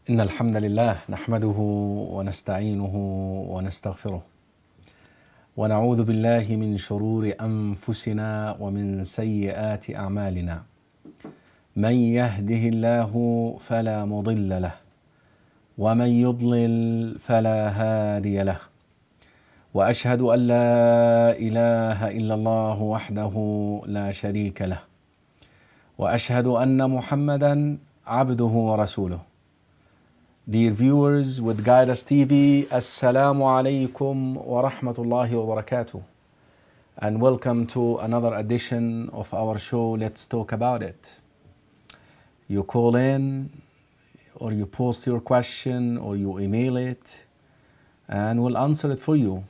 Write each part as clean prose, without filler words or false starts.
إن الحمد لله نحمده ونستعينه ونستغفره ونعوذ بالله من شرور أنفسنا ومن سيئات أعمالنا. من يهده الله فلا مضل له ومن يضلل فلا هادي له، وأشهد أن لا إله إلا الله وحده لا شريك له، وأشهد أن محمدا عبده ورسوله. Dear viewers with GuideUs TV, Assalamu alaikum wa rahmatullahi wa barakatuh, and welcome to another edition of our show, Let's Talk About It. You call in, or you post your question, or you email it, and we'll answer it for you.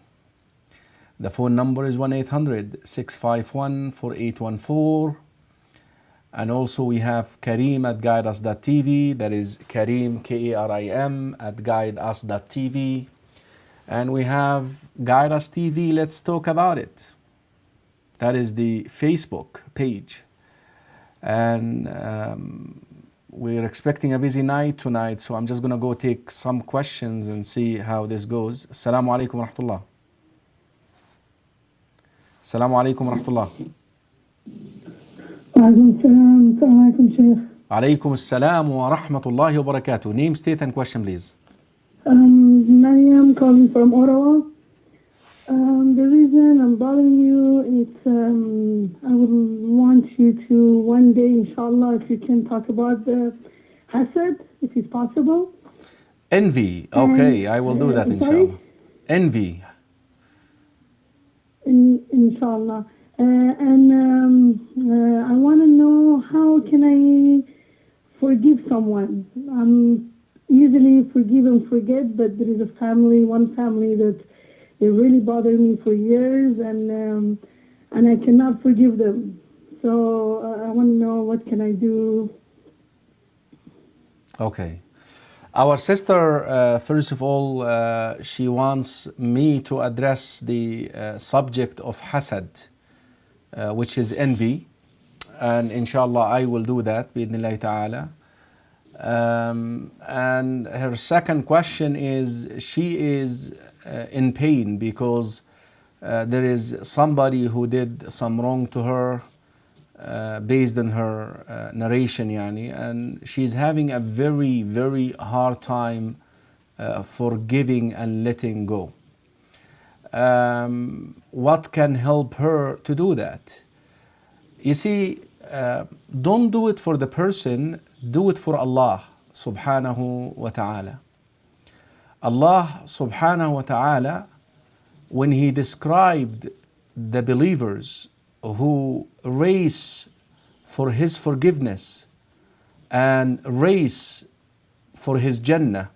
The phone number is 1-800-651-4814. And also we have Karim at GuideUs.tv. That is Karim, Karim, at GuideUs.tv. And we have GuideUs TV, Let's Talk About It. That is the Facebook page. And we're expecting a busy night tonight, so I'm just going to go take some questions and see how this goes. Assalamu alaikum wa rahmatullah. Assalamu alaikum wa rahmatullah. Assalamu alaikum, Sheikh. Alaikum assalam wa rahmatullahi wa barakatuh. Name, state, and question, please. Mariam calling from Ottawa. The reason I'm bothering you is I would want you to one day, inshallah, if you can talk about the hasad, if it's possible. Envy. Okay, I will do that, inshallah. Envy. Inshallah. I want to know, how can I forgive someone? I'm easily forgive and forget, but there is one family that they really bother me for years, and I cannot forgive them. So I want to know, what can I do? Okay. Our sister, first of all, she wants me to address the subject of hasad, which is envy, and inshallah I will do that bi'idhnillahi ta'ala. And her second question is, she is in pain because there is somebody who did some wrong to her, based on her narration, and she's having a very, very hard time forgiving and letting go. What can help her to do that? You see, don't do it for the person, do it for Allah subhanahu wa ta'ala. Allah subhanahu wa ta'ala, when He described the believers who race for His forgiveness and race for His Jannah,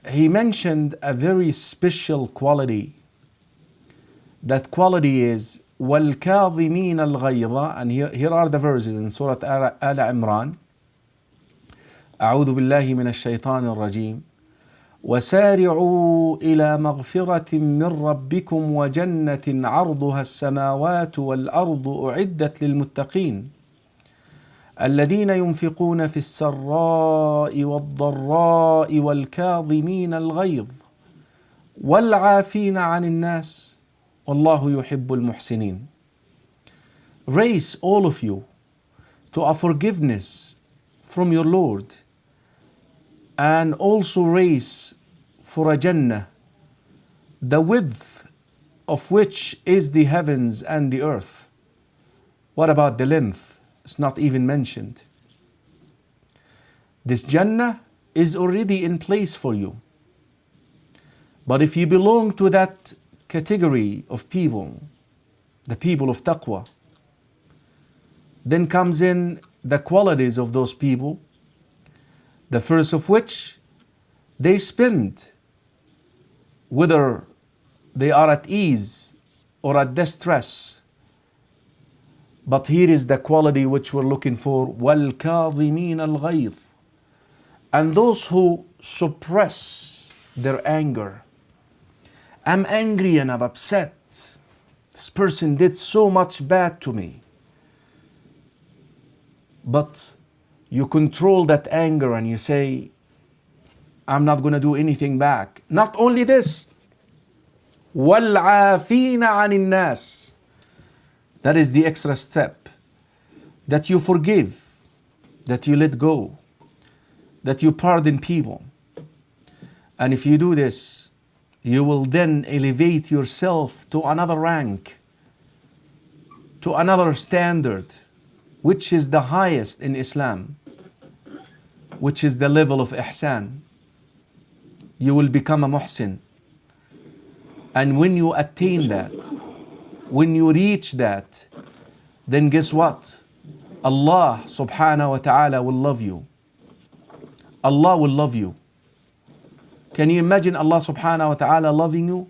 He mentioned a very special quality. That quality is وَالْكَاظِمِينَ الْغَيْظَ, and here are the verses in Surah Al Imran. أعوذ بالله من الشيطان الرجيم. وسارعوا إلى مغفرة من ربكم وجنة عرضها السماوات والأرض أعدت للمتقين الذين ينفقون في السراء والضراء والكاظمين الغيظ والعافين عن الناس والله يحب المحسنين. Race, all of you, to a forgiveness from your Lord, and also race for a Jannah, the width of which is the heavens and the earth. What about the length? It's not even mentioned. This Jannah is already in place for you. But if you belong to that category of people, the people of taqwa, then comes in the qualities of those people. The first of which, they spend, whether they are at ease or at distress. But here is the quality which we're looking for. وَالْكَاظِمِينَ الْغَيْظِ, and those who suppress their anger. I'm angry and I'm upset. This person did so much bad to me. But You control that anger and you say, I'm not going to do anything back. Not only this, وَالْعَافِينَ عَنِ النَّاسِ. That is the extra step. That you forgive, that you let go, that you pardon people. And if you do this, you will then elevate yourself to another rank, to another standard, which is the highest in Islam, which is the level of ihsan. You will become a muhsin. And when you attain that, when you reach that, then guess what? Allah subhanahu wa ta'ala will love you. Allah will love you. Can you imagine Allah subhanahu wa ta'ala loving you?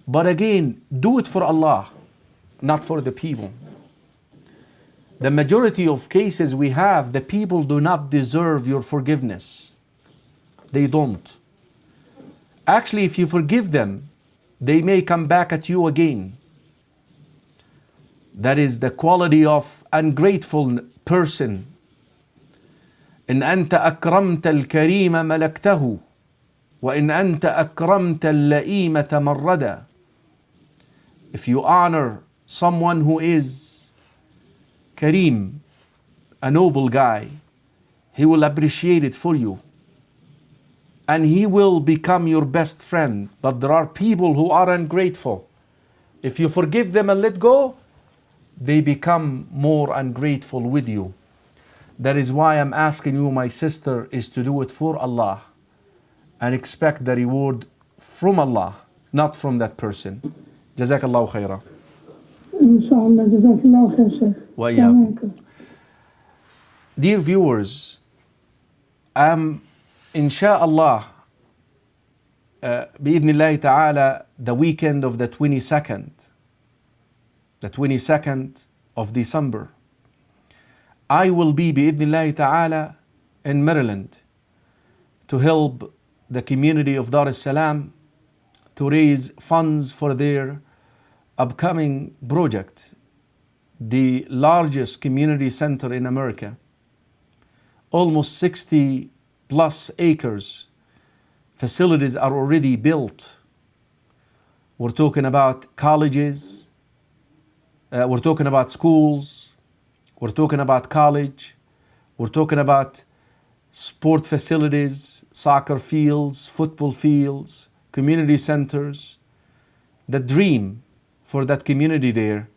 But again, do it for Allah, not for the people. The majority of cases we have, the people do not deserve your forgiveness. They don't. Actually, if you forgive them, they may come back at you again. That is the quality of ungrateful person. إن أنت أكرمت الكريم ملكته وإن أنت أكرمت اللئيم تمردا. If you honor someone who is Kareem, a noble guy, he will appreciate it for you. And he will become your best friend. But there are people who are ungrateful. If you forgive them and let go, they become more ungrateful with you. That is why I'm asking you, my sister, is to do it for Allah and expect the reward from Allah, not from that person. Jazakallahu khairah. Inshallah, jazakallahu khair, Sheikh. Wa iyyakum. Dear viewers, inshallah, bi'idhnillahi ta'ala, the weekend of the 22nd of December, I will be bi'idhnillahi ta'ala in Maryland to help the community of Dar es Salaam to raise funds for their upcoming project, the largest community center in America. Almost 60 plus acres. Facilities are already built. We're talking about colleges, we're talking about schools, we're talking about college, we're talking about sport facilities, soccer fields, football fields, community centers. The dream for that community there.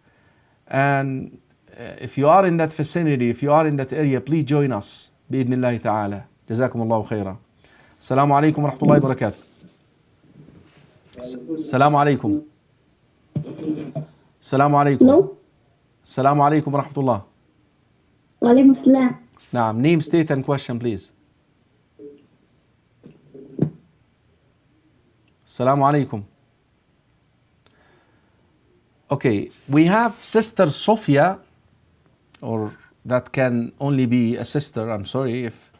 And if you are in that vicinity, if you are in that area, please join us. Bi'idhnillahi ta'ala. Jazakumullahu khairah. Assalamu alaikum wa rahmatullahi wa barakatuh. Assalamu alaikum. Assalamu alaikum. Hello? Assalamu alaikum wa rahmatullah. Wa alaikum assalam. Naam, name, state and question please. Assalamu alaikum. Okay, we have Sister Sophia, or that can only be a sister, I'm sorry if.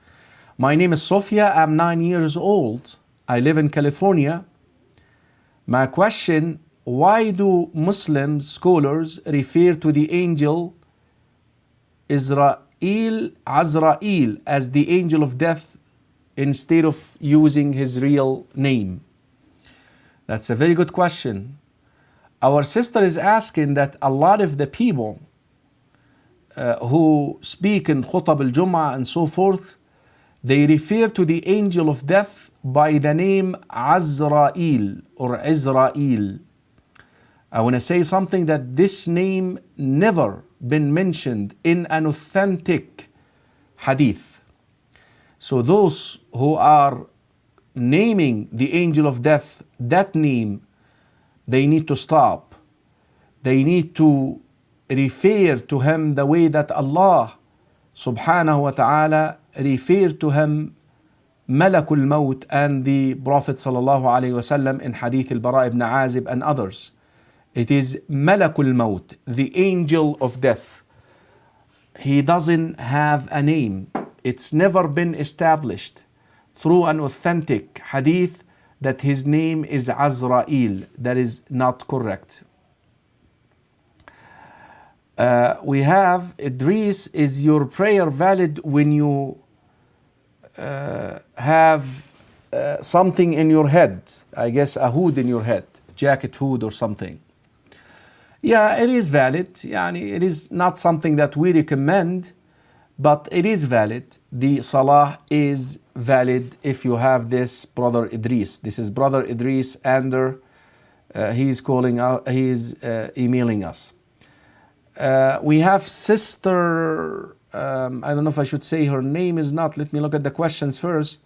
My name is Sophia, I'm 9 years old. I live in California. My question, why do Muslim scholars refer to the angel Azrael as the angel of death instead of using his real name? That's a very good question. Our sister is asking that a lot of the people who speak in Khutab al-Jum'ah and so forth, they refer to the angel of death by the name Azrael or Israel. I want to say something that this name never been mentioned in an authentic hadith. So those who are naming the angel of death that name, they need to stop. They need to refer to him the way that Allah subhanahu wa ta'ala referred to him Malakul Maut and the Prophet sallallahu alayhi wasallam in Hadith al-Bara ibn Azib and others. It is Malakul Maut, the angel of death. He doesn't have a name. It's never been established through an authentic hadith that his name is Azrael. That is not correct. We have Idris, is your prayer valid when you have something in your head? I guess a hood in your head, jacket hood or something. Yeah, it is valid. Yani it is not something that we recommend, but it is valid. The salah is valid if you have this, brother Idris. This is brother Idris Ander. He is calling out. He is emailing us. We have sister. I don't know if I should say her name is not. Let me look at the questions first.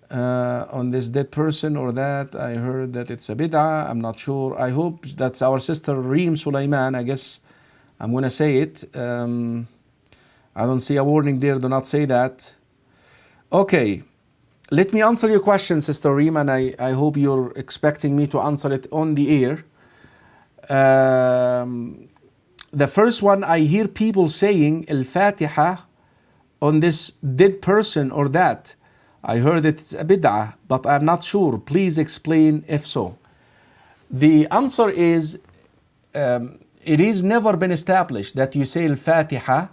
On this dead person or that, I heard that it's a bid'ah. I'm not sure. I hope that's our sister Reem Sulaiman. I guess I'm going to say it. I don't see a warning there. Do not say that. Okay. Let me answer your question, Sister Reem, and I hope you're expecting me to answer it on the air. The first one, I hear people saying Al-Fatiha on this dead person or that. I heard it's a bid'ah, but I'm not sure. Please explain if so. The answer is, it is never been established that you say Al-Fatiha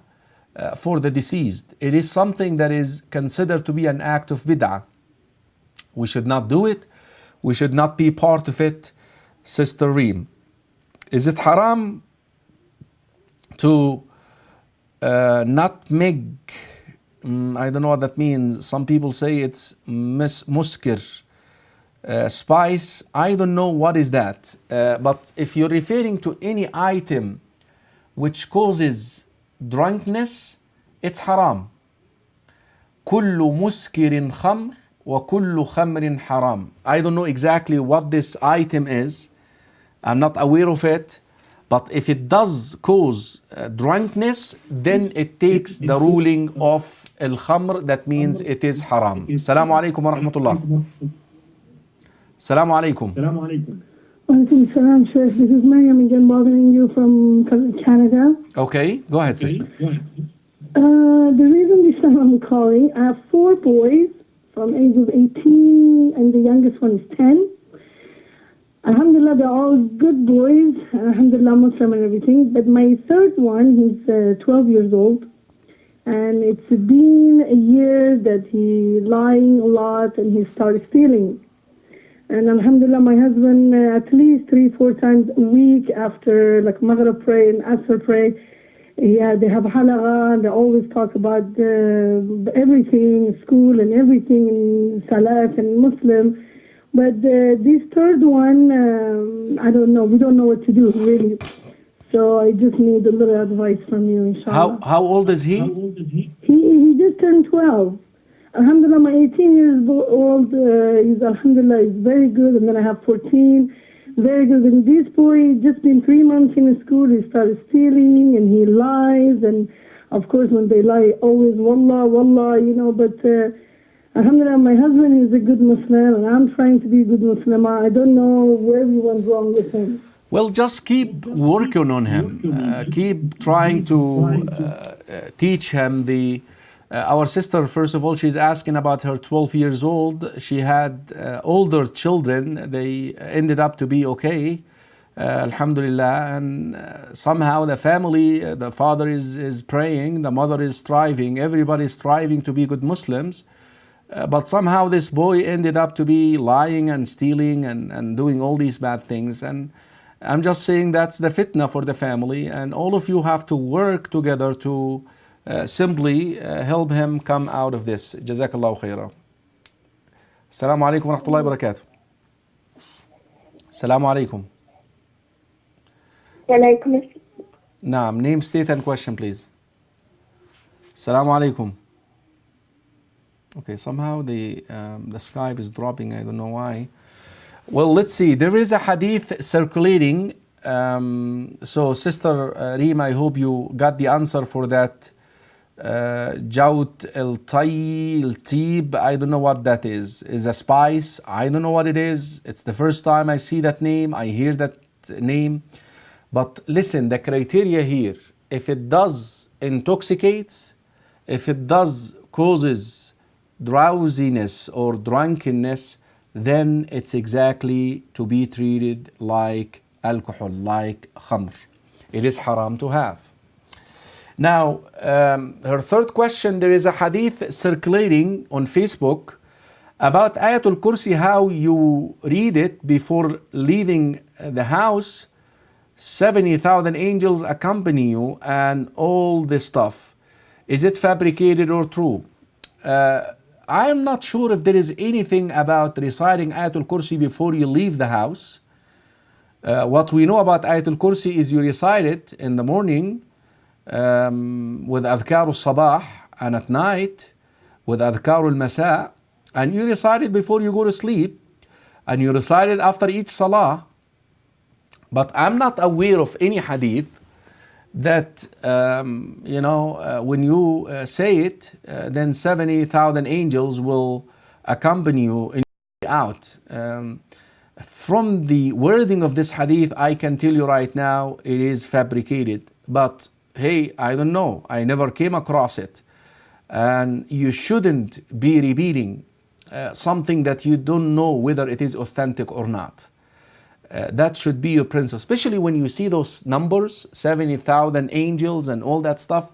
for the deceased. It is something that is considered to be an act of bid'ah. We should not do it. We should not be part of it. Sister Reem, is it haram to nutmeg? I don't know what that means. Some people say it's muskir, spice. I don't know what is that. But if you're referring to any item which causes drunkenness, it's haram. كل مسكر خمر وكل خمر حرام. I don't know exactly what this item is. I'm not aware of it. But if it does cause drunkenness, then it takes the ruling of al-khamr. That means it is haram. Assalamu alaikum wa rahmatullah. Assalamu alaikum. Walaikum salam, Sheikh. This is Mariam again bothering you from Canada. Okay, go ahead, sister. The reason this time I'm calling, I have 4 boys from age of 18 and the youngest one is 10. Alhamdulillah, they're all good boys. Alhamdulillah, Muslim and everything. But my third one, he's 12 years old. And it's been a year that he's lying a lot and he started stealing. And alhamdulillah, my husband, at least 3-4 times a week after like Maghrib prayer and Asr prayer, they have halaqa, and they always talk about everything, school and everything, and salat and Muslim. But this third one, I don't know. We don't know what to do, really. So I just need a little advice from you, inshallah. How old is he? He just turned 12. Alhamdulillah, my 18 years old, he's alhamdulillah, is very good. And then I have 14, very good. And this boy, just been 3 months in school, he started stealing and he lies. And of course, when they lie, always wallah, wallah, but... Alhamdulillah, my husband is a good Muslim and I'm trying to be a good Muslim. I don't know where we went wrong with him. Well, just keep working on him. Keep trying to teach him our sister, first of all, she's asking about her 12 years old. She had older children. They ended up to be okay. Alhamdulillah. And somehow the family, the father is praying, the mother is striving, everybody is striving to be good Muslims. But somehow this boy ended up to be lying and stealing and doing all these bad things. And I'm just saying that's the fitna for the family. And all of you have to work together to simply help him come out of this. Jazakallahu khairah. Assalamu alaikum wa rahmatullahi wa barakatuh. Assalamu alaikum. Walaikum. Naam, name, state and question please. Assalamu alaikum. Okay, somehow the Skype is dropping. I don't know why. Well, let's see. There is a hadith circulating. So, Sister Reem, I hope you got the answer for that. Jaut el-Tib. I don't know what that is. Is a spice. I don't know what it is. It's the first time I see that name. I hear that name. But listen, the criteria here. If it does intoxicates, if it does causes drowsiness or drunkenness, then it's exactly to be treated like alcohol, like khamr. it is haram to have. Now, her third question, there is a hadith circulating on Facebook about Ayatul Kursi, how you read it before leaving the house. 70,000 angels accompany you and all this stuff. Is it fabricated or true? I am not sure if there is anything about reciting Ayatul Kursi before you leave the house. What we know about Ayatul Kursi is you recite it in the morning with Adhkar al-Sabah, and at night with Adhkar al-Masa, and you recite it before you go to sleep, and you recite it after each Salah. But I'm not aware of any hadith that, when you say it, then 70,000 angels will accompany you in out. From the wording of this hadith, I can tell you right now, it is fabricated. But hey, I don't know. I never came across it. And you shouldn't be repeating something that you don't know whether it is authentic or not. That should be your principle, especially when you see those numbers, 70,000 angels and all that stuff.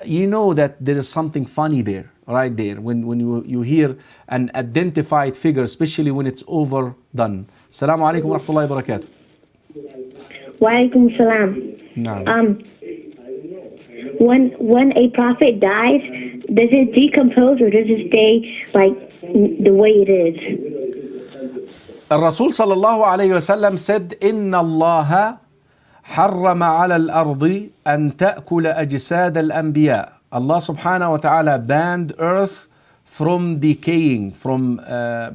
You know that there is something funny there, right there, when you hear an identified figure, especially when it's overdone. Assalamu alaikum wa rahmatullahi wa barakatuh. Wa alaikum salam. No. When a prophet dies, does it decompose or does it stay like the way it is? Rasul sallallahu alayhi wa sallam said, إن الله حرم على الأرض أن تأكل أجساد الأنبياء. Allah subhanahu wa ta'ala banned earth from decaying, from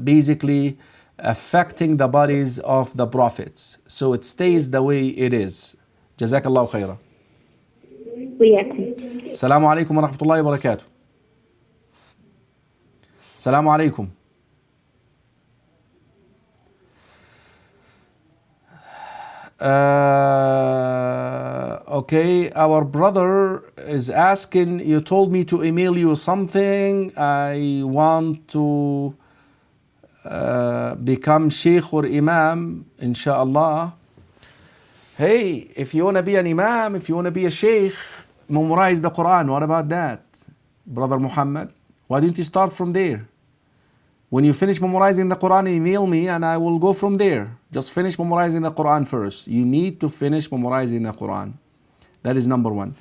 basically affecting the bodies of the prophets. So it stays the way it is. Jazakallahu khairah. Assalamu alaikum wa rahmatullahi wa barakatuh. Assalamu alaikum. Okay, our brother is asking, you told me to email you something. I want to become sheikh or imam, inshallah. Hey, if you want to be an imam, if you want to be a sheikh, memorize the Quran. What about that, Brother Muhammad? Why don't you start from there? When you finish memorizing the Quran, email me and I will go from there. Just finish memorizing the Quran first. You need to finish memorizing the Quran. That is number one.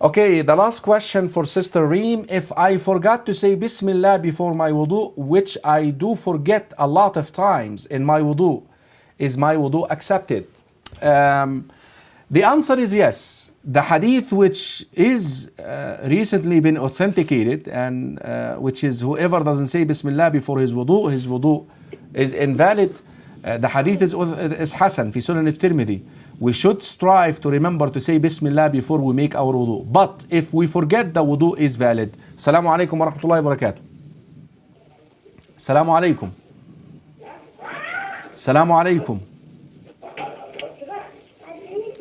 Okay, the last question for Sister Reem. If I forgot to say Bismillah before my wudu, which I do forget a lot of times in my wudu, is my wudu accepted? The answer is yes. The hadith which is recently been authenticated and which is whoever doesn't say Bismillah before his wudu is invalid. The hadith is Hasan fi Sunan al-Tirmidhi. We should strive to remember to say Bismillah before we make our wudu. But if we forget, the wudu is valid. Assalamu alaikum wa rahmatullahi wa barakatuh. Assalamu alaikum. Assalamu alaikum.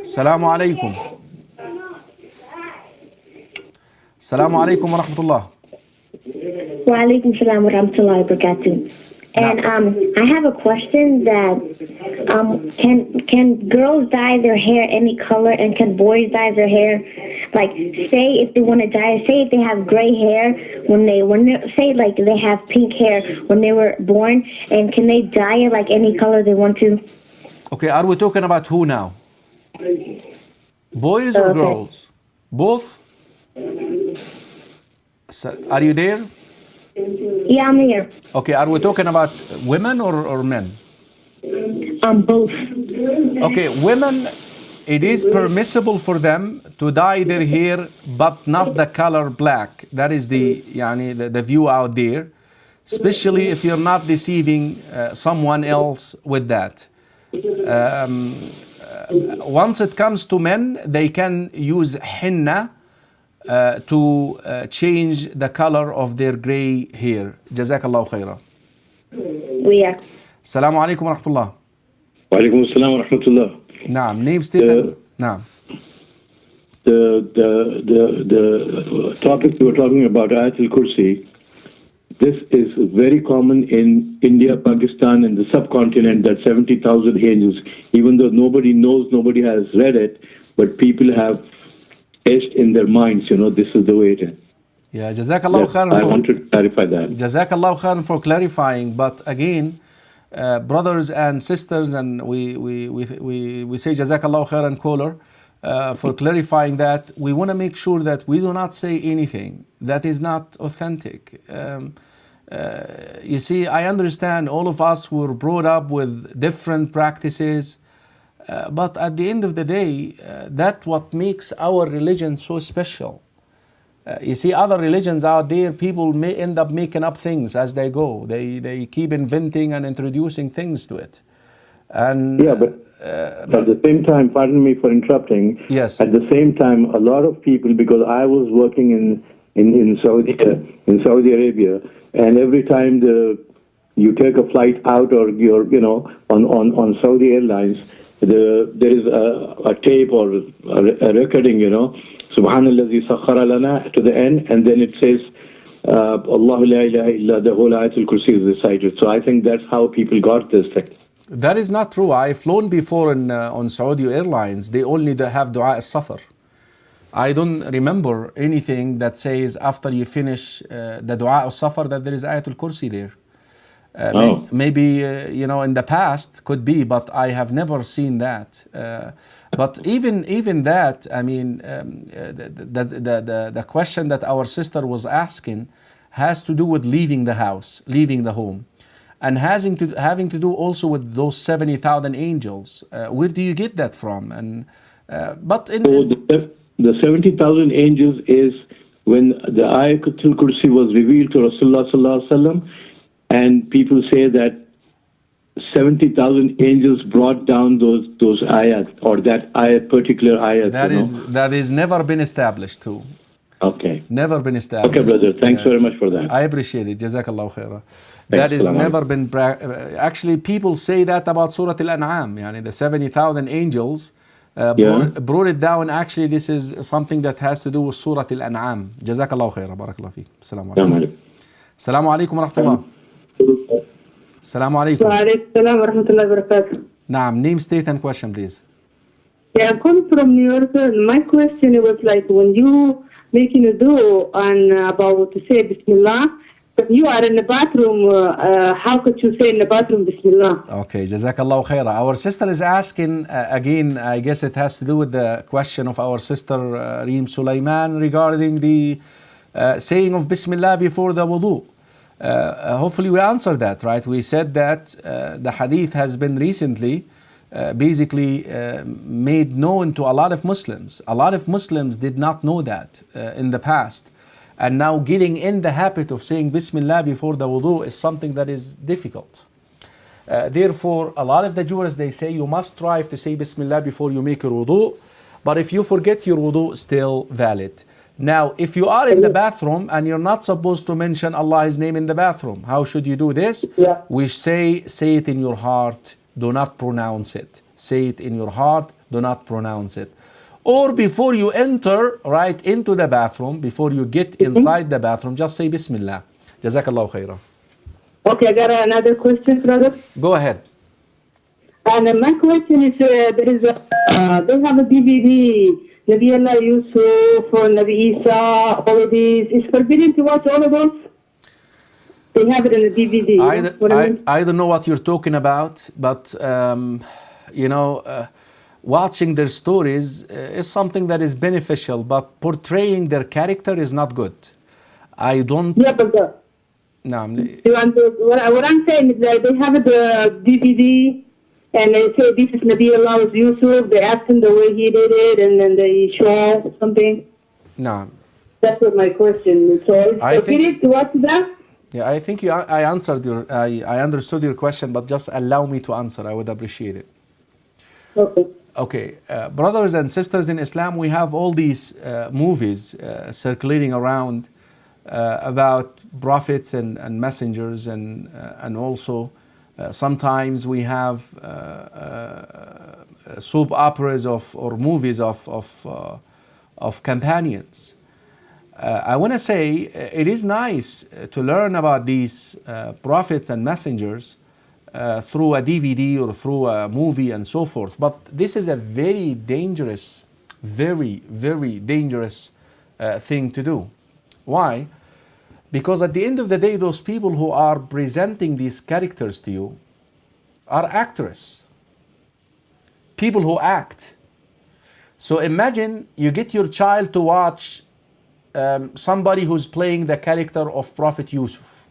Assalamu alaikum. Assalamu alaikum wa rahmatullah. Wa alaikum salam wa rahmatullahi wa barakatuh. And I have a question that can girls dye their hair any color, and can boys dye their hair? Like, say if they want to dye, say if they have gray hair when they say like they have pink hair when they were born, and can they dye it like any color they want to? Okay, are we talking about who now? Boys or girls? Both? So, are you there? Yeah, I'm here. Okay, are we talking about women or men? Both. Okay, women, it is permissible for them to dye their hair, but not the color black. That is the view out there, especially if you're not deceiving someone else with that. Once it comes to men, they can use henna to change the color of their gray hair. Jazakallahu khairah. Yeah. Assalamu alaikum wa rahmatullah. Wa alaikum assalam wa rahmatullah. Naam, name statement. Naam. The topic we were talking about, Ayatul Kursi, this is very common in India, Pakistan, and the subcontinent, that 70,000 angels, even though nobody knows, nobody has read it, but people have etched in their minds, this is the way it is. Yeah, Jazakallah Yes, khairan. I want to clarify that. Jazakallah khairan for clarifying. But again, brothers and sisters, and we say Jazakallah khairan, caller, for clarifying that. We want to make sure that we do not say anything that is not authentic. You see, I understand all of us were brought up with different practices, but at the end of the day, that's what makes our religion so special. You see, other religions out there, people may end up making up things as they go. They keep inventing and introducing things to it. And Yeah, but at the same time, pardon me for interrupting. Yes. At the same time, a lot of people, because I was working in Saudi Arabia, and every time you take a flight out, or you're on Saudi Airlines, there is a tape or a recording, Subhanallah sakhara lana to the end, and then it says Allahu la ilaha illa, the whole Ayatul Kursi is recited. So I think that's how people got this thing. that is not true. I've flown before on Saudi Airlines. They only have dua al-safar. I don't remember anything that says after you finish the dua al-safar that there is Ayatul Kursi there. Maybe in the past could be, but I have never seen that. But even that, I mean, the question that our sister was asking has to do with leaving the house, leaving the home, and having to do also with those 70,000 angels. Where do you get that from? And the 70,000 angels is when the Ayatul Kursi was revealed to Rasulullah sallallahu alaihi wasallam, and people say that 70,000 angels brought down those ayat, or that particular ayat. That is never been established too. Okay. Never been established. Okay, brother. Thanks very much for that. I appreciate it. Jazakallah khairah. That is never been. Actually, people say that about Surah Al-An'am. The 70,000 angels brought it down. Actually, this is something that has to do with Surah Al-An'am. Jazakallah khairah. Barakallah feek. Assalamu alaikum. Assalamu alaikum wa rahmatullah. Assalamu alaikum. Wa alaikum salam wa rahmatullahi wa barakatuh. Naam, name, state and question, please. Yeah, I'm calling from New York. My question was like, when you making a do on about to say Bismillah, if you are in the bathroom, how could you say in the bathroom Bismillah? Okay, Jazakallah khairah. Our sister is asking, again, I guess it has to do with the question of our sister Reem Sulaiman regarding the saying of Bismillah before the wudu. Hopefully we answered that, right? We said that the hadith has been recently basically made known to a lot of Muslims. A lot of Muslims did not know that in the past. And now getting in the habit of saying Bismillah before the wudu is something that is difficult. Therefore, a lot of the jurors, they say you must strive to say Bismillah before you make your wudu. But if you forget your wudu, still valid. Now, if you are in the bathroom and you're not supposed to mention Allah's name in the bathroom, how should you do this? Yeah. We say it in your heart, do not pronounce it. Say it in your heart, do not pronounce it. Or before you enter right into the bathroom, before you get inside the bathroom, just say Bismillah. Jazakallah khairah. Okay, I got another question, brother. Go ahead. And my question is, they have a DVD, Nabi Allah Yusuf, or Nabi Isa, all of these. Is forbidden to watch all of those? They have it in the DVD. I don't know what you're talking about, but watching their stories is something that is beneficial, but portraying their character is not good. I don't. Yeah, but what I'm saying is that they have the DVD, and they say this is Nabi Allah Yusuf. They ask him the way he did it, and then they show something. No. That's what my question is. So is it to watch that? Yeah, I think I answered I understood your question, but just allow me to answer. I would appreciate it. Okay. Okay, brothers and sisters in Islam, we have all these movies circulating around about prophets and messengers, and also sometimes we have soap operas or movies of companions. I want to say it is nice to learn about these prophets and messengers through a DVD or through a movie and so forth. But this is a very dangerous Very, very dangerous thing to do. Why? Because at the end of the day, those people who are presenting these characters to you are actors, people who act. So imagine you get your child to watch somebody who's playing the character of Prophet Yusuf.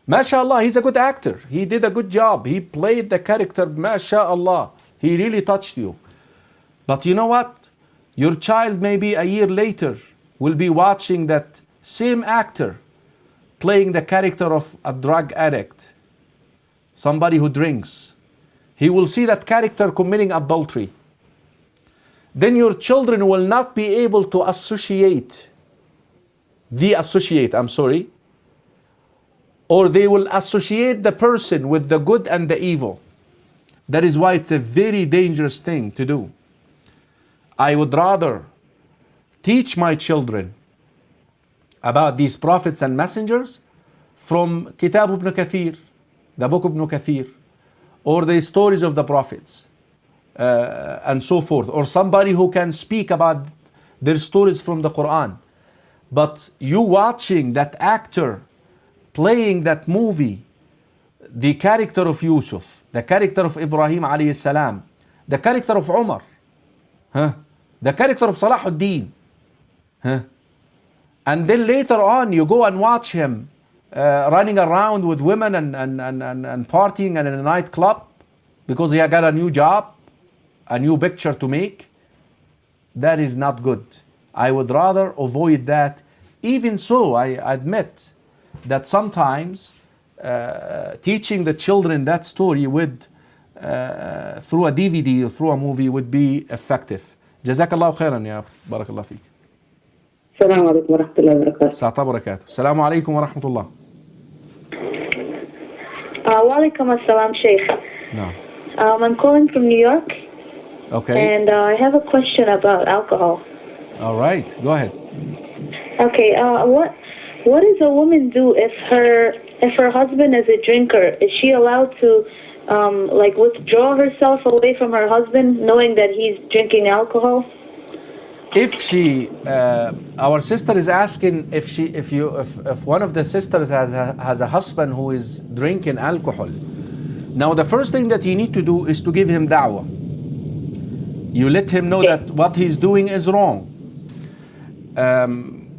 MashaAllah, he's a good actor. He did a good job. He played the character, MashaAllah. He really touched you. But you know what? Your child maybe a year later will be watching that same actor playing the character of a drug addict, somebody who drinks. He will see that character committing adultery. Then your children will not be able to associate, or they will associate the person with the good and the evil. That is why it's a very dangerous thing to do. I would rather teach my children about these prophets and messengers from Kitab ibn Kathir, the book of Ibn Kathir, or the stories of the prophets, and so forth, or somebody who can speak about their stories from the Quran. But you watching that actor playing that movie, the character of Yusuf, the character of Ibrahim alayhi salam, the character of Umar, the character of Salahuddin, and then later on you go and watch him running around with women and partying and in a nightclub because he got a new job, a new picture to make. That is not good. I would rather avoid that. Even so, I admit that sometimes teaching the children that story with through a DVD or through a movie would be effective. Jazakallahu khairan ya barakallahu feek. السلام عليكم ورحمة الله وبركاته. Sa'ata barakatuh. Assalamu alaikum wa rahmatullah. Wa alaikum assalam, Sheikh. No. I'm calling from New York. Okay. And I have a question about alcohol. All right. Go ahead. Okay. What does a woman do if her husband is a drinker? Is she allowed to withdraw herself away from her husband, knowing that he's drinking alcohol? If she, our sister is asking if one of the sisters has a husband who is drinking alcohol. Now the first thing that you need to do is to give him da'wah. You let him know that what he's doing is wrong.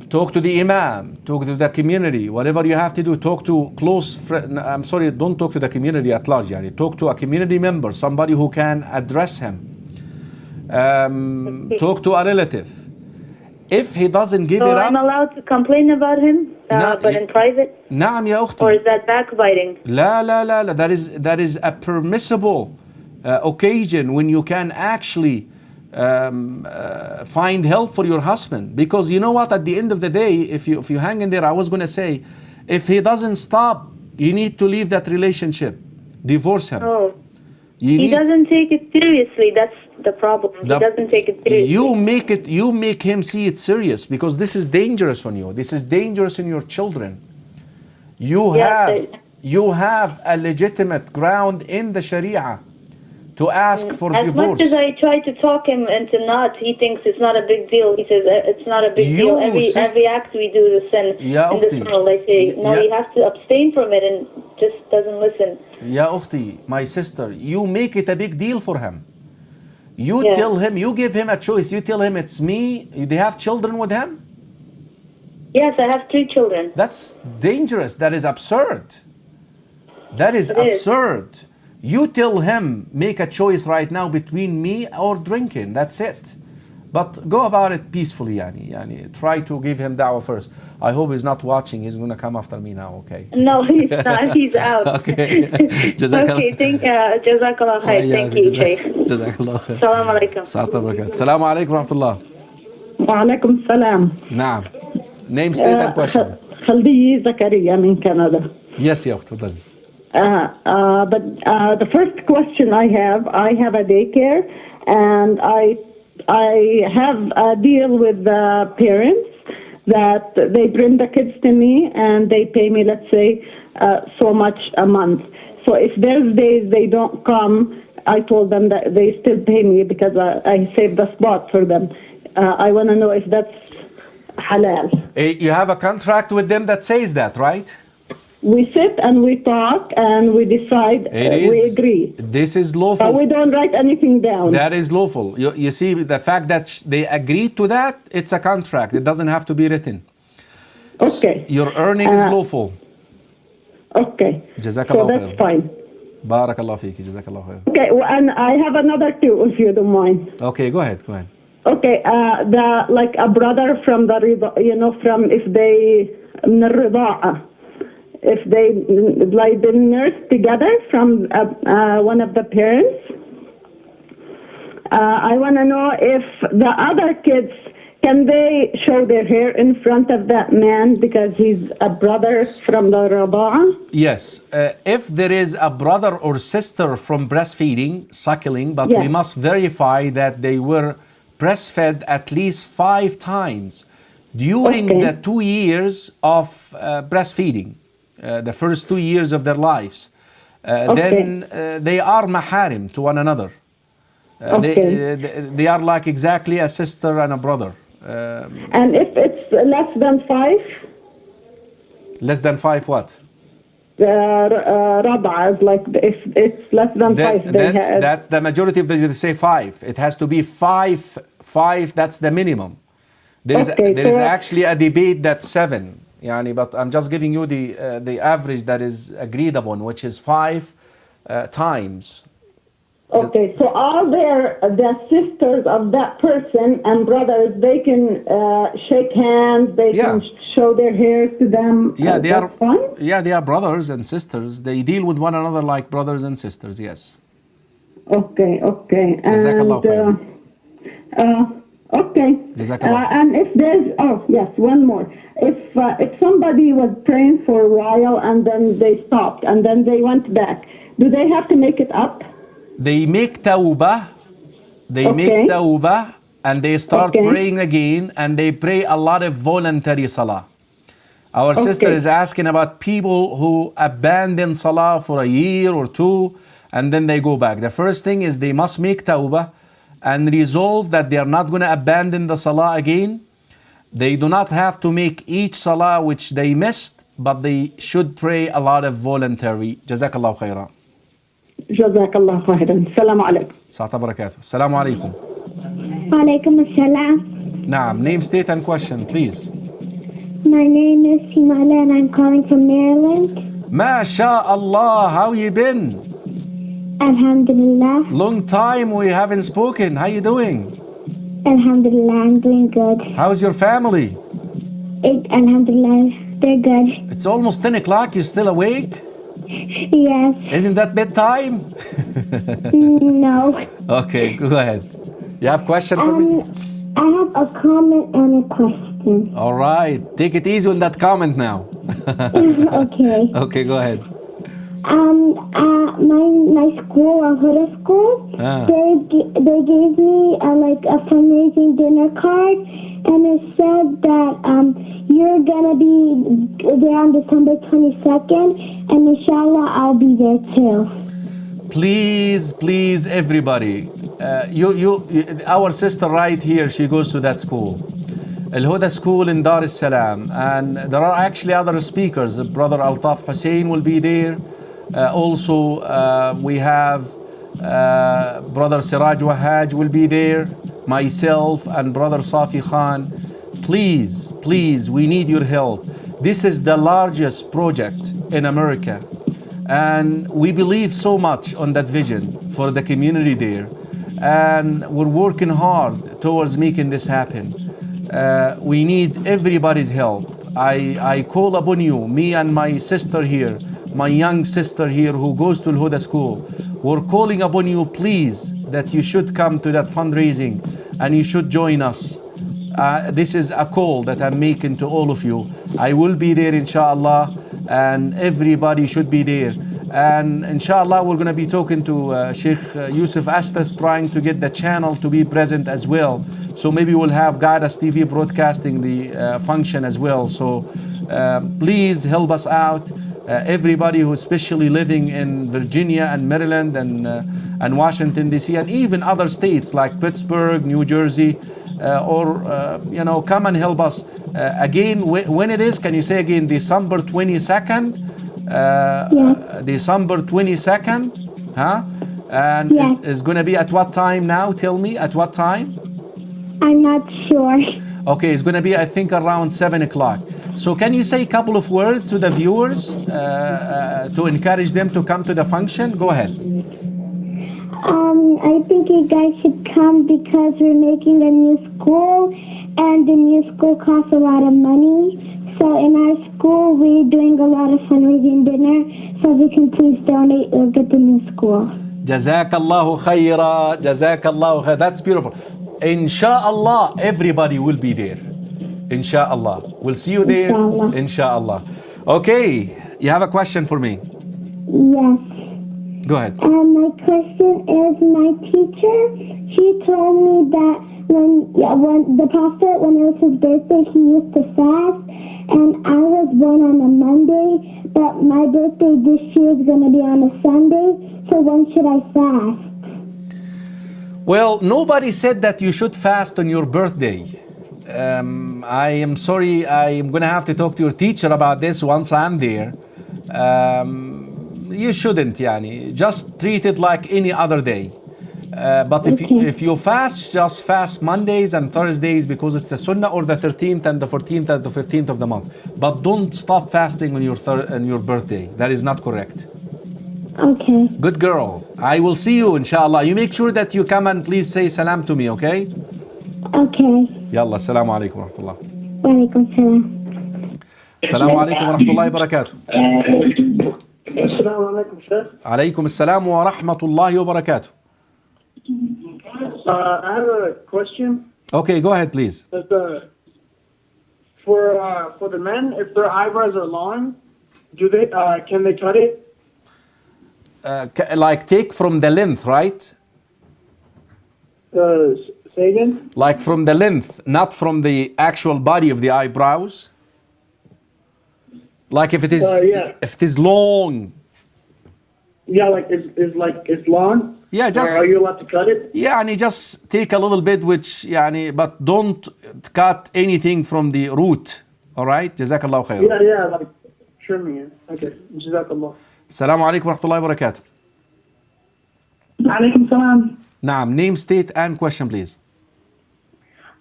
Talk to the imam, talk to the community, whatever you have to do. Talk to close friend. I'm sorry, don't talk to the community at large. Talk to a community member, somebody who can address him. Talk to a relative. If he doesn't give it up, I'm allowed to complain about him, but in private? نعم يا أختي. Or is that backbiting? لا. That is a permissible occasion when you can actually find help for your husband. Because you know what, at the end of the day, if you hang in there, I was going to say, if he doesn't stop, you need to leave that relationship. Divorce him. Oh. He doesn't take it seriously. That's the problem. He doesn't take it seriously. You make him see it serious, because this is dangerous on you. This is dangerous in your children. You have a legitimate ground in the Sharia to ask for divorce. As much as I try to talk him into not, he thinks it's not a big deal. He says it's not a big deal. Every act we do is a sin in this world. I say, no, he has to abstain from it and just doesn't listen. Ya Ukhti, my sister, you make it a big deal for him. You tell him, you give him a choice. You tell him it's me. They have children with him? Yes, I have 3 children. That's dangerous. That is absurd. That is absurd. You tell him, make a choice right now between me or drinking. That's it. But go about it peacefully, yani. Try to give him da'wah first. I hope he's not watching. He's going to come after me now, okay? No, he's not. He's out. Okay. Jazakallah khair. Thank you, Shaykh. Jazakallah khair. Assalamu alaikum. Assalamu alaikum wa rahmatullah. Wa alaikum salam. Naam. Name, state and question. Khaldi Zakaria, I'm in Canada. Yes, ya تفضل. But the first question I have a daycare, and I have a deal with the parents that they bring the kids to me and they pay me, let's say, so much a month. So if there's days they don't come, I told them that they still pay me because I saved the spot for them. I want to know if that's halal. You have a contract with them that says that, right? We sit and we talk and we decide, we agree. This is lawful. We don't write anything down. That is lawful. You see, the fact that they agreed to that, it's a contract. It doesn't have to be written. Okay. Your earning is lawful. Okay. Jazakallah so that's fine. Barakallah fiki. Jazakallah khair. Okay, and I have another two, if you don't mind. Okay, go ahead. Okay, like a brother from the from if they من الرضاعة, if they like been nursed together from one of the parents. I want to know if the other kids, can they show their hair in front of that man because he's a brother from the Raba'a? Yes. If there is a brother or sister from breastfeeding, suckling, but we must verify that they were breastfed at least 5 times during the 2 years of breastfeeding, the first 2 years of their lives. Then they are maharim to one another. They are like exactly a sister and a brother. And if it's less than 5? Less than 5 what? Raba'as, like if it's less than 5. That's the majority of the say 5. It has to be 5, that's the minimum. There is actually a debate that's 7. But I'm just giving you the average that is agreed upon, which is 5 times. Okay, so all the sisters of that person and brothers, they can shake hands, they can show their hair to them. Yeah, they are fun? Yeah, they are brothers and sisters. They deal with one another like brothers and sisters, yes. Okay. Jazakallah khair. Okay. Jazakallah. And if there's one more. If somebody was praying for a while and then they stopped and then they went back, do they have to make it up? They make tawbah. Make tawbah and they start praying again, and they pray a lot of voluntary salah. Our sister is asking about people who abandon salah for a year or 2 and then they go back. The first thing is they must make tawbah and resolve that they are not going to abandon the salah again. They do not have to make each salah which they missed, but they should pray a lot of voluntary. Jazakallah khairan. Jazakallah khairan. Assalamu alaikum. Sa'ata barakatuh. Assalamu alaikum. Wa alaikum assalam. Naam, name, state and question, please. My name is Simala and I'm calling from Maryland. MashaAllah, how you been? Alhamdulillah. Long time we haven't spoken. How you doing? Alhamdulillah, I'm doing good. How's your family? Alhamdulillah, they're good. It's almost 10 o'clock. You still awake? Yes. Isn't that bedtime? No. Okay, go ahead. You have a question for me? I have a comment and a question. All right. Take it easy on that comment now. Okay. Okay, go ahead. My school, Huda school, they gave me a fundraising dinner card, and it said that you're gonna be there on December 22nd, and inshallah I'll be there too. Please, everybody. Our sister right here, she goes to that school. Al-Huda School in Dar es Salaam. And there are actually other speakers. Brother Altaf Hussein will be there. Also, we have Brother Siraj Wahaj will be there. Myself and Brother Safi Khan. Please, we need your help. This is the largest project in America. And we believe so much on that vision for the community there. And we're working hard towards making this happen. We need everybody's help. I call upon you, me and my sister here, my young sister here who goes to Al-Huda School. We're calling upon you, please, that you should come to that fundraising and you should join us. This is a call that I'm making to all of you. I will be there, inshallah, and everybody should be there. And inshallah, we're going to be talking to Sheikh Yusuf Astas, trying to get the channel to be present as well. So maybe we'll have GuideUs TV broadcasting the function as well. So please help us out. Everybody who's especially living in Virginia and Maryland and Washington, D.C., and even other states like Pittsburgh, New Jersey, or you know, come and help us. Again, when it is, can you say again, December 22nd? December 22nd, huh? And Yes. it's going to be at what time now? Tell me, at what time? I'm not sure. Okay, it's going to be, I think, around 7 o'clock. So can you say a couple of words to the viewers to encourage them to come to the function? Go ahead. I think you guys should come because we're making a new school, and the new school costs a lot of money. So in our school, we're doing a lot of fundraising dinner. So if you can please donate, we'll get the new school. Jazakallahu khaira, Jazakallahu khair. That's beautiful. Insha'Allah, everybody will be there. Insha'Allah. We'll see you there. Inshallah. Insha'Allah. Okay, you have a question for me? Yes. Go ahead. My question is, my teacher, she told me that when the Prophet, when it was his birthday, he used to fast, and I was born on a Monday, but my birthday this year is going to be on a Sunday, so when should I fast? Well, nobody said that you should fast on your birthday. I am sorry, I am going to have to talk to your teacher about this once I'm there. You shouldn't, yani. Just treat it like any other day. But if you fast, just fast Mondays and Thursdays because it's a sunnah, or the 13th and the 14th and the 15th of the month. But don't stop fasting on your birthday. That is not correct. Okay. Good girl. I will see you, inshallah. You make sure that you come and please say salam to me, okay? Okay. Yalla, assalamu alaikum wa rahmatullah. Wa alaikum salam. Assalamu alaikum wa rahmatullahi wa barakatuh. Assalamu alaikum, sir. Alaikum assalam wa rahmatullahi wa barakatuh. I have a question. Okay, go ahead, please. For the men, if their eyebrows are long, can they cut it? Like take from the length, right? Say again? Like from the length, not from the actual body of the eyebrows. Like if it is, if it is long. Yeah, like it's long. Yeah, just. Or are you allowed to cut it? Yeah, and just take a little bit, but don't cut anything from the root. All right, Jazakallah khair. Yeah, like trimming it. Okay, Jazakallah. Assalamu alaikum wa rahmatullahi wa barakatuh. Alaikum salam. Naam, name, state, and question, please.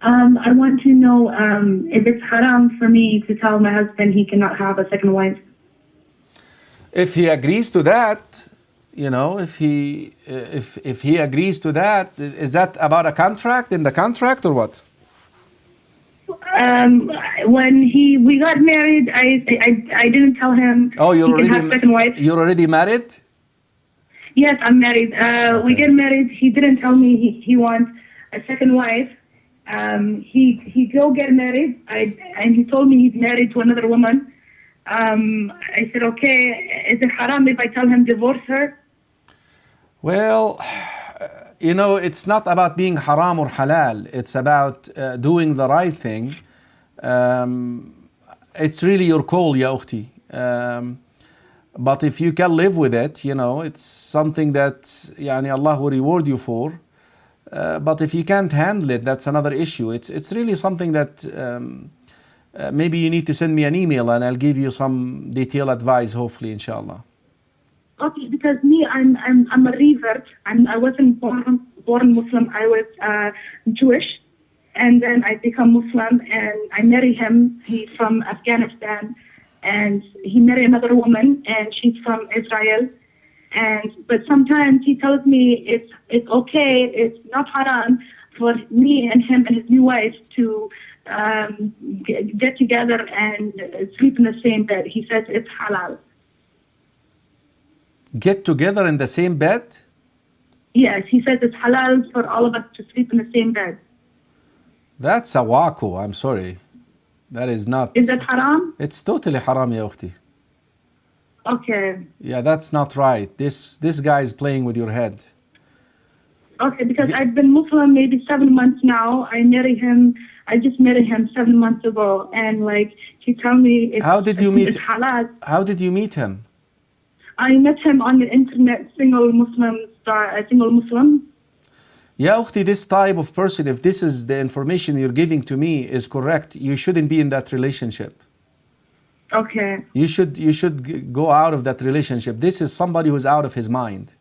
I want to know if it's haram for me to tell my husband he cannot have a second wife. If he agrees to that, you know, if he agrees to that, is that about a contract, in the contract, or what? When we got married, I didn't tell him he can have a second wife. You're already married? Yes, I'm married. Okay. We get married. He didn't tell me he wants a second wife. He go get married, and he told me he's married to another woman. I said, okay, is it haram if I tell him divorce her? Well, you know, it's not about being haram or halal. It's about doing the right thing. It's really your call, ya ukhti. But if you can live with it, you know, it's something that yani, Allah will reward you for. But if you can't handle it, that's another issue. It's really something that maybe you need to send me an email and I'll give you some detailed advice, hopefully, inshallah. Okay, because me, I'm a revert. I wasn't born Muslim. I was Jewish, and then I become Muslim, and I marry him. He's from Afghanistan, and he married another woman, and she's from Israel. But sometimes he tells me it's okay, it's not haram for me and him and his new wife to get together and sleep in the same bed. He says it's halal. Get together in the same bed? Yes, he says it's halal for all of us to sleep in the same bed. That's a waku, I'm sorry. That is not... Is that haram? It's totally haram, ya ukhti. Okay. Yeah, that's not right. This guy is playing with your head. Okay, because I've been Muslim maybe 7 months now. I just married him 7 months ago, and like he told me it's halal. How did you meet him? I met him on the internet, single Muslim. Yeah, أختي, this type of person, if this is the information you're giving to me is correct, you shouldn't be in that relationship. Okay. You should go out of that relationship. This is somebody who's out of his mind.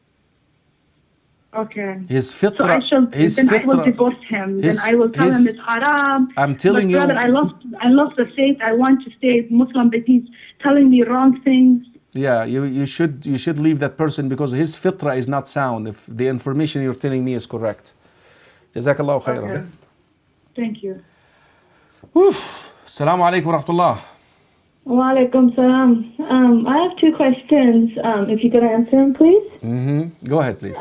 Okay. His So I fitra, shall. his Then I will fitra, divorce him. his- Then I will tell him his- it's haram. I'm telling but brother, you. I lost the faith. I want to stay Muslim, but he's telling me wrong things. Yeah, you should leave that person because his fitra is not sound if the information you're telling me is correct. Jazakallah khairan. Okay. Thank you. Assalamu alaikum wa rahmatullah. Wa alaikum salam. I have two questions. If you could answer them, please. Go ahead, please.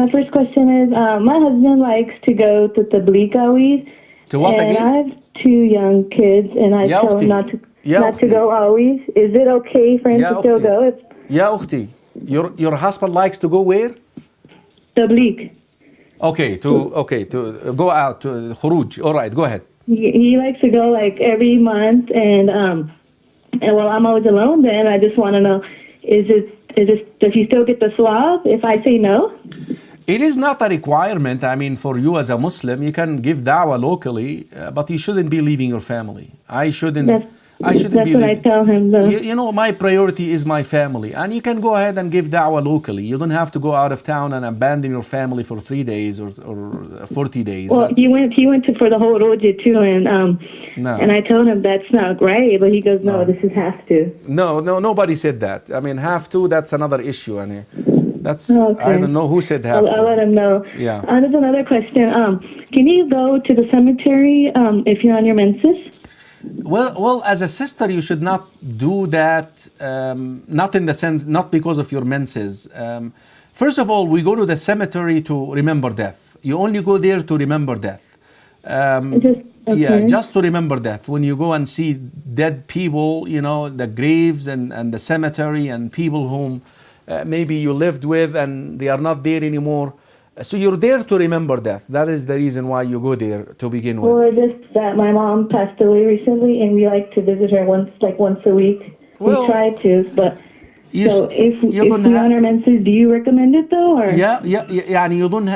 My first question is, my husband likes to go to tabligh always. To what and again? I have two young kids, and I Ya tell him ukhti. not to go always. Is it okay for him Ya to still ukhti. go? It's Ya ukhti, your husband likes to go where? tabligh. Okay, to go out to khuruj. All right, go ahead. He likes to go like every month, and well, I'm always alone. Then I just want to know, does he still get the swab if I say no? It is not a requirement. I mean, for you as a Muslim, you can give da'wah locally, but you shouldn't be leaving your family. I shouldn't That's be what I leaving. tell him. Though. You know, my priority is my family, and you can go ahead and give da'wah locally. You don't have to go out of town and abandon your family for 3 days or 40 days. Well, he went for the whole roja too, No. and I told him that's not right, but he goes, no, this is have to. No, nobody said that. I mean, have to, that's another issue. And that's, Okay. I don't know who said have I'll let to. him know. Yeah. There's another question. Can you go to the cemetery if you're on your menses? Well, as a sister, you should not do that. Not in the sense, not because of your menses. First of all, we go to the cemetery to remember death. You only go there to remember death. Yeah, just to remember death. When you go and see dead people, you know, the graves and the cemetery and people whom maybe you lived with and they are not there anymore. So you're there to remember death. That is the reason why you go there to begin with. Or just that my mom passed away recently, and we like to visit her once a week. Well, we try to, but so if you don't we're on our menses, do you recommend it though? Or? Yeah. يعني you don't.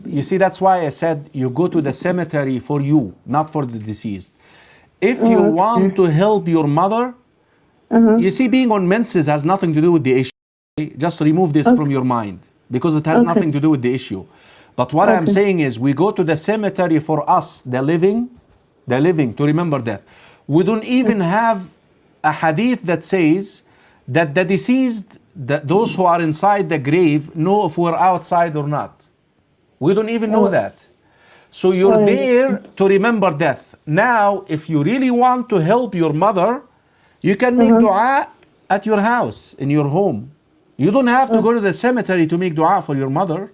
You see, that's why I said you go to the cemetery for you, not for the deceased. If you want to help your mother, you see, being on menses has nothing to do with the issue. Just remove this from your mind because it has nothing to do with the issue. But what I'm saying is, we go to the cemetery for us, the living, to remember death. We don't even have a hadith that says that the deceased, that those who are inside the grave, know if we're outside or not. We don't even know that. So you're there to remember death. Now, if you really want to help your mother, you can make dua at your house, in your home. You don't have to go to the cemetery to make dua for your mother.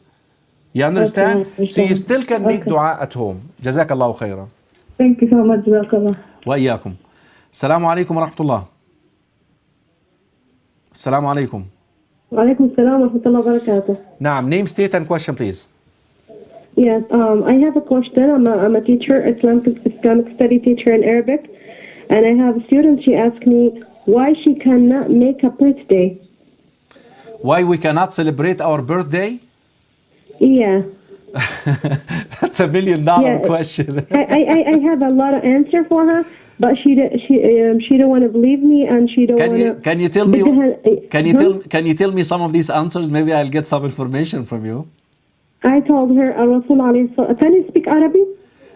You understand? So you still can make dua at home. Jazakallahu khairan. Thank you so much, Jazakallah. وإياكم. السلام عليكم ورحمة الله. السلام عليكم. وعليكم السلام ورحمة الله وبركاته. نعم, name, state and question please. Yes, I have a question. I'm a teacher, Islamic study teacher in Arabic, and I have a student. She asked me why she cannot make a birthday. Why we cannot celebrate our birthday? Yeah. That's $1 million question. I have a lot of answer for her, but she don't want to believe me, and she don't want to. Can you tell me some of these answers? Maybe I'll get some information from you. I told her الرسول عليه الصلاة. Can you speak Arabic?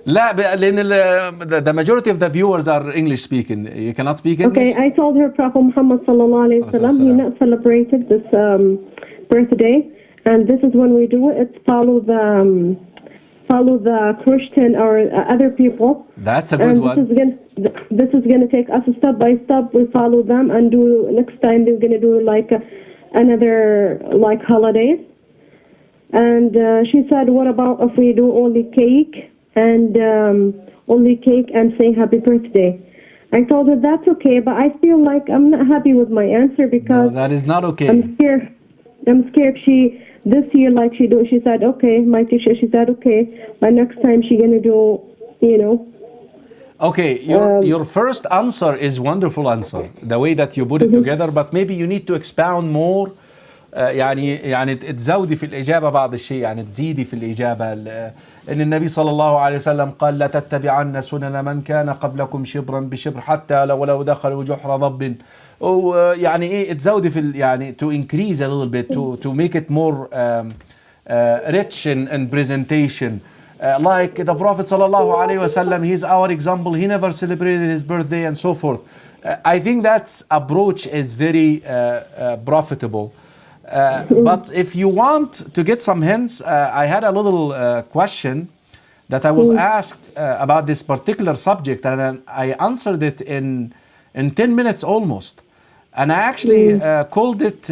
لا, لأن the majority of the viewers are English speaking. You cannot speak English? Okay, I told her Prophet Muhammad sallallahu alaihi wasallam, he not celebrated this birthday, and this is when we do it. It's follow the Christian or other people. That's a good one. This is gonna take us step by step. We follow them and do next time they're gonna do like another like holidays. And she said, what about if we do only cake and say happy birthday? I told her that's okay, but I feel like I'm not happy with my answer because no, that is not okay. I'm scared. This year like she said okay, my teacher, she said okay, but next time she gonna do, Okay, your first answer is wonderful answer, the way that you put it together, but maybe you need to expound more يعني تزودي في الإجابة بعض الشيء، يعني تزيدي في الإجابة. إن النبي صلى الله عليه وسلم قال لا تتبعن سنن من كان قبلكم شبرا بشبر حتى لو دخلوا جحر ضب. ويعني إيه تزودي في يعني to increase a little bit to make it more rich in presentation. Like the Prophet sallallahu alaihi wasallam, he's our example. He never celebrated his birthday and so forth. I think that approach is very profitable. But if you want to get some hints, I had a little question that I was asked about this particular subject, and I answered it in 10 minutes almost. And I actually called it,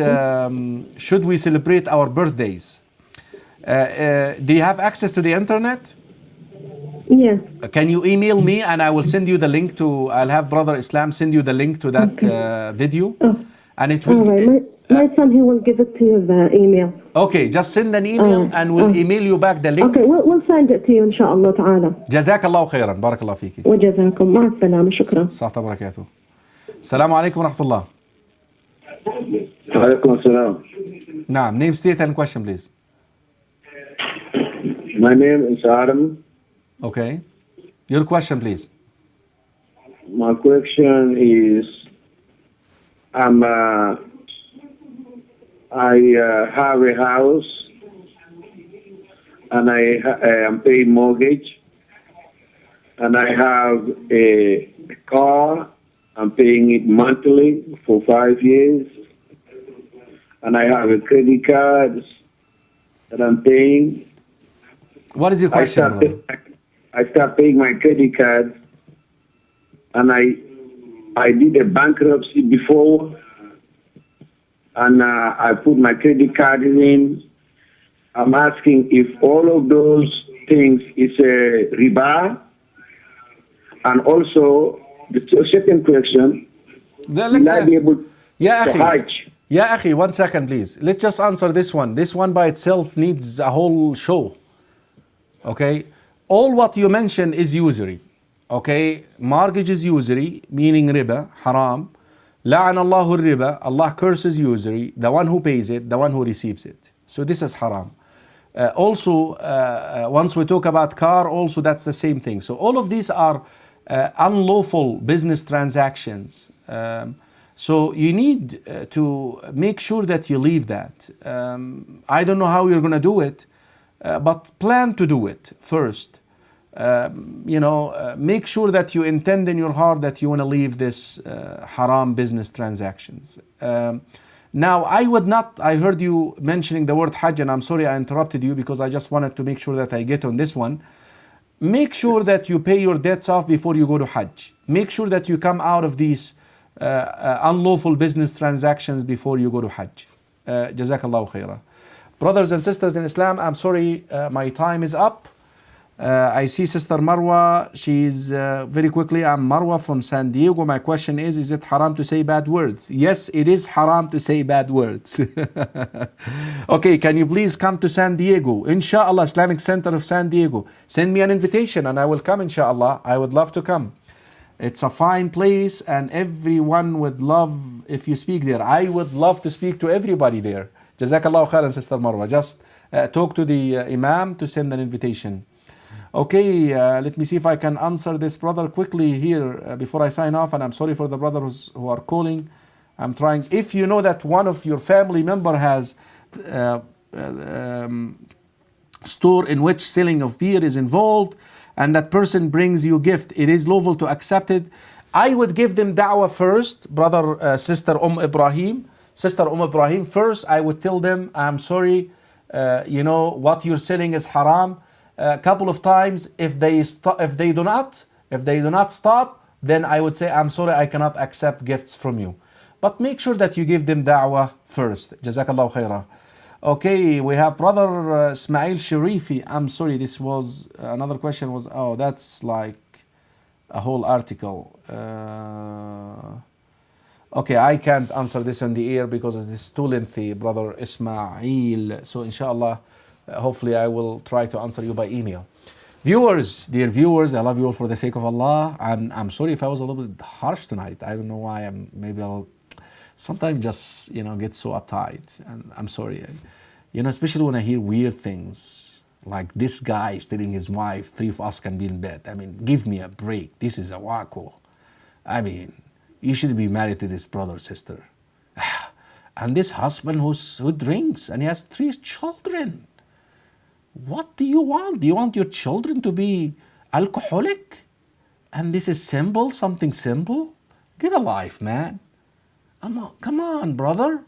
should we celebrate our birthdays? Do you have access to the internet? Yes. Can you email me and I will send you the link to, I'll have Brother Islam send you the link to that video. And it will... All right. My son, he will give it to you, the email. Okay, just send an email and we'll email you back the link. Okay, we'll send it to you, inshallah ta'ala. جزاك الله خيرا. بارك الله فيك. وجزاكم. مع السلامة. شكرا. صحة وبركاته. السلام عليكم ورحمة الله. وعليكم السلام. نعم, name, state and question please. My name is Adam. Okay. Your question please. My question is, I have a house and I am paying mortgage, and I have a car. I'm paying it monthly for 5 years, and I have a credit card that I'm paying. What is your question? I start paying my credit card, and I did a bankruptcy before, and I put my credit card in. I'm asking if all of those things is a riba, and also the second question, will I be able to Hajj? Yeah, Akhi, 1 second please. Let's just answer this one. This one by itself needs a whole show. Okay? All what you mentioned is usury. Okay? Mortgage is usury, meaning riba, haram. لعن الله الربا, Allah curses usury, the one who pays it, the one who receives it. So this is haram. Also, once we talk about car, also that's the same thing. So all of these are unlawful business transactions. So you need to make sure that you leave that. I don't know how you're going to do it, but plan to do it first. Make sure that you intend in your heart that you want to leave this haram business transactions. Now, I heard you mentioning the word Hajj, and I'm sorry I interrupted you because I just wanted to make sure that I get on this one. Make sure that you pay your debts off before you go to Hajj. Make sure that you come out of these unlawful business transactions before you go to Hajj. Jazakallahu khairah. Brothers and sisters in Islam, I'm sorry my time is up. I see Sister Marwa, she's very quickly, I'm Marwa from San Diego. My question is it haram to say bad words? Yes, it is haram to say bad words. Okay, can you please come to San Diego? Inshallah, Islamic Center of San Diego. Send me an invitation and I will come, inshallah. I would love to come. It's a fine place and everyone would love if you speak there. I would love to speak to everybody there. Jazakallahu khairan, Sister Marwa. Just talk to the Imam to send an invitation. Okay, let me see if I can answer this brother quickly here before I sign off. And I'm sorry for the brothers who are calling. I'm trying. If you know that one of your family member has store in which selling of beer is involved, and that person brings you gift, it is lawful to accept it. I would give them da'wah first, Sister Ibrahim. Sister Ibrahim, first I would tell them, I'm sorry, what you're selling is haram. A couple of times, if they do not stop, then I would say, I'm sorry, I cannot accept gifts from you. But make sure that you give them da'wah first. Jazakallahu khairah. Okay, we have Brother Ismail Sharifi. I'm sorry, this was another question was, that's like a whole article. Okay, I can't answer this on the air because it is too lengthy, Brother Ismail. So inshallah, hopefully I will try to answer you by email. Viewers, dear viewers, I love you all for the sake of Allah. And I'm sorry if I was a little bit harsh tonight. I don't know why. I'm maybe a little sometimes just, get so uptight. And I'm sorry. Especially when I hear weird things. Like this guy is telling his wife, 3 of us can be in bed. I mean, give me a break. This is a wacko. I mean, you should be married to this brother or sister. And this husband who drinks and he has 3 children. What do you want? Do you want your children to be alcoholic? And this is simple, something simple? Get a life, man. Come on, brother.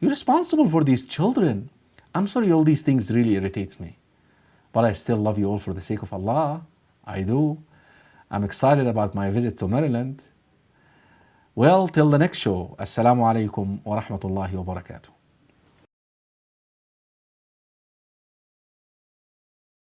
You're responsible for these children. I'm sorry, all these things really irritates me. But I still love you all for the sake of Allah. I do. I'm excited about my visit to Maryland. Well, till the next show. Assalamu alaikum wa rahmatullahi wa barakatuh.